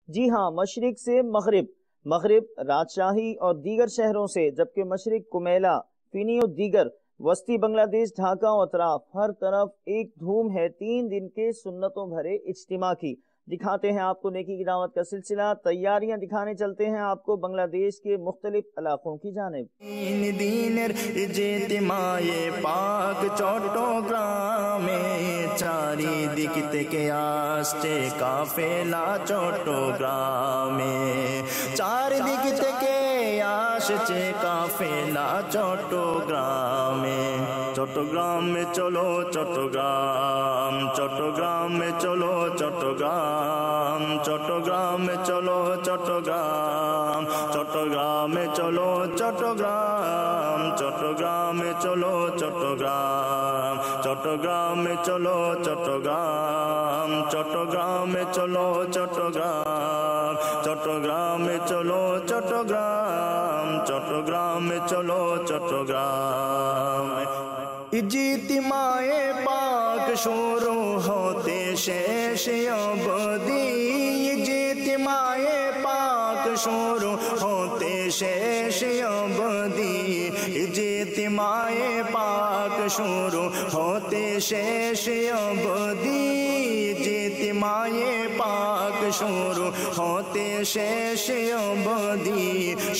जी हाँ, मशरिक से मगरिब, मगरिब राजशाही और दीगर शहरों से, जबकि मशरिक कुमेला, फिनी और दीगर वस्ती बांग्लादेश, ढाका और अतराफ, हर तरफ एक धूम है 3 दिन के सुन्नतों भरे इज्तिमा की। दिखाते हैं आपको नेकी की दावत का सिलसिला, तैयारियां दिखाने चलते हैं आपको बांग्लादेश के मुख्तलिफ इलाकों की जानिब। দিনের ইজতিমায়ে পাক চট্টগ্রামে চারিদিক থেকে আসছে কাফেলা চট্টগ্রামে, চারিদিক থেকে আসছে কাফেলা চট্টগ্রামে। চট্টগ্রামে চলো চট্টগ্রাম, চট্টগ্রামে চলো চট্টগ্রাম, চট্টগ্রামে চলো চট্টগ্রাম, চট্টগ্রামে চলো চট্টগ্রাম, চট্টগ্রামে চলো চট্টগ্রাম, চট্টগ্রামে চলো চট্টগ্রাম, চট্টগ্রামে চলো চট্টগ্রাম, চট্টগ্রামে চলো চট্টগ্রাম, চট্টগ্রামে চলো চট্টগ্রাম। ইজতিমায়ে পাক শুরু হতে শেষ অবধি, ইজতিমায়ে পাক শুরু হতে শেষ অবধি, ইজতিমায়ে পাক শুরু হতে শেষ অবধি, ইজতিমায়ে পাক শুরু হতে শেষ অবধি।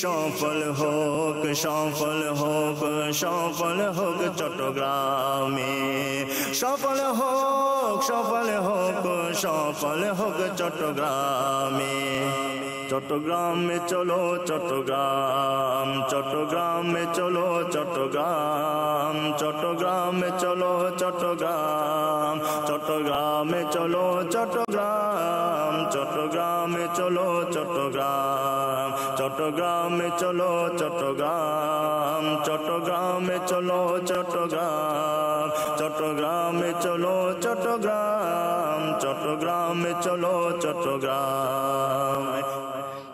সফল হোক সফল হোক সফল হোক চট্টগ্রামে, সফল হোক সফল হোক সফল হোক চট্টগ্রামে। চট্টগ্রামে চলো চট্টগ্রাম, চট্টগ্রামে চলো চট্টগ্রাম, চট্টগ্রামে চলো চট্টগ্রাম, চট্টগ্রামে চলো চট্টগ্রাম, চট্টগ্রামে চলো চট্টগ্রাম, চট্টগ্রামে চলো চট্টগ্রাম, চট্টগ্রামে চলো চট্টগ্রাম, চট্টগ্রামে চলো চট্টগ্রাম, চট্টগ্রামে চলো চট্টগ্রাম।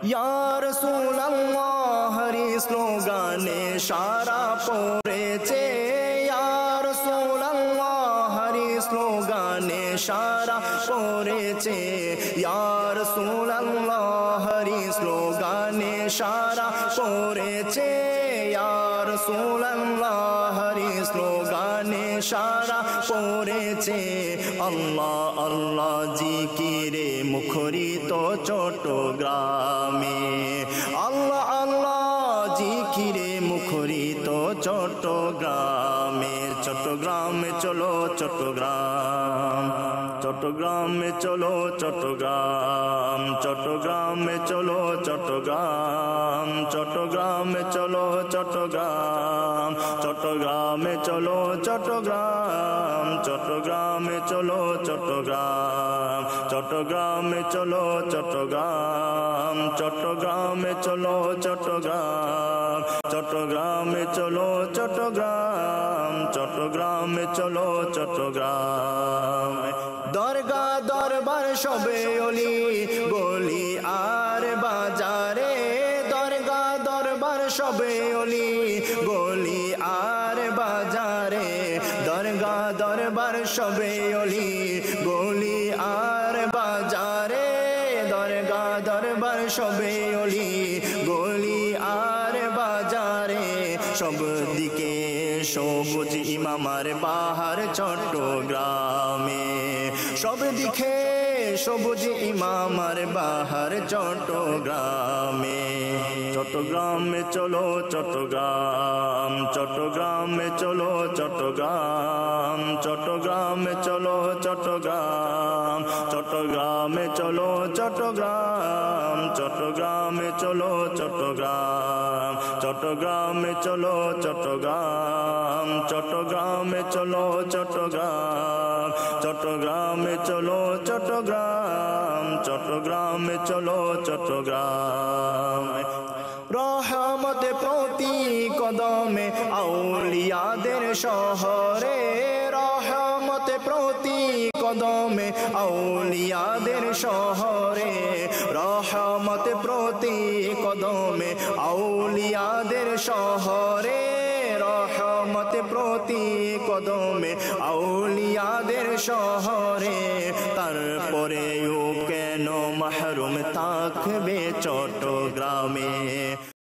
ইয়া রাসূলুল্লাহ হরি স্লোগানে সারা পড়েছে, ইয়া রাসূলুল্লাহ হরি স্লোগানে সারা পড়েছে, ইয়া রাসূলুল্লাহ হরি স্লোগানে সারা পড়েছে, ইয়া রাসূলুল্লাহ হরি স্লোগানে সারা পড়েছে। আল্লাহ আল্লাহ জিকিরে মুখরিত চট্টগ্রামে, আল্লাহ আল্লাহ জিকিরে মুখরিত চট্টগ্রামে। চট্টগ্রামে চলো চট্টগ্রাম, চট্টগ্রামে চলো চট্টগ্রাম, চট্টগ্রামে চলো চট্টগ্রাম, চট্টগ্রামে চলো চট্টগ্রাম, চট্টগ্রামে চলো চট্টগ্রাম, চট্টগ্রামে চলো চট্টগ্রাম, চট্টগ্রামে চলো চট্টগ্রাম, চট্টগ্রামে চলো চট্টগ্রাম, চট্টগ্রামে চলো চট্টগ্রাম, চট্টগ্রামে চলো চট্টগ্রাম। দরগা দরবার সবে অলি গলি আর বাজারে, দরগা দরবার সবে অলি গলি আর বাজারে, দরগা দরবার সবে অলি গলি আর বাজারে, দরগা দরবার সবে অলি গলি আর বাজারে। সব দিকে সবুজ ইমামার বাহার চট্টগ্রামে, সব দিকে সবুজ ইমামার বাহার চট্টগ্রামে। চট্টগ্রামে চলো চট্টগ্রাম, চট্টগ্রামে চলো চট্টগ্রাম, চট্টগ্রামে চলো চট্টগ্রাম, চট্টগ্রামে চলো চট্টগ্রাম, চট্টগ্রামে চলো চট্টগ্রাম, চট্টগ্রামে চলো চট্টগ্রাম, চট্টগ্রামে চলো চট্টগ্রাম, চট্টগ্রামে চলো চট্টগ্রাম, চট্টগ্রামে চলো চট্টগ্রাম। রহমতে প্রতি কদমে আউলিয়াদের শহরে, রহমতে প্রতি কদমে আউলিয়াদের শহরে, রহমতে প্রতি কদমে আউলিয়াদের শহরে, রহমতে প্রতি কদমে আউলিয়াদের শহরে। তারপরেও কেন মাহরুম তার থাকবে চট্টগ্রামে।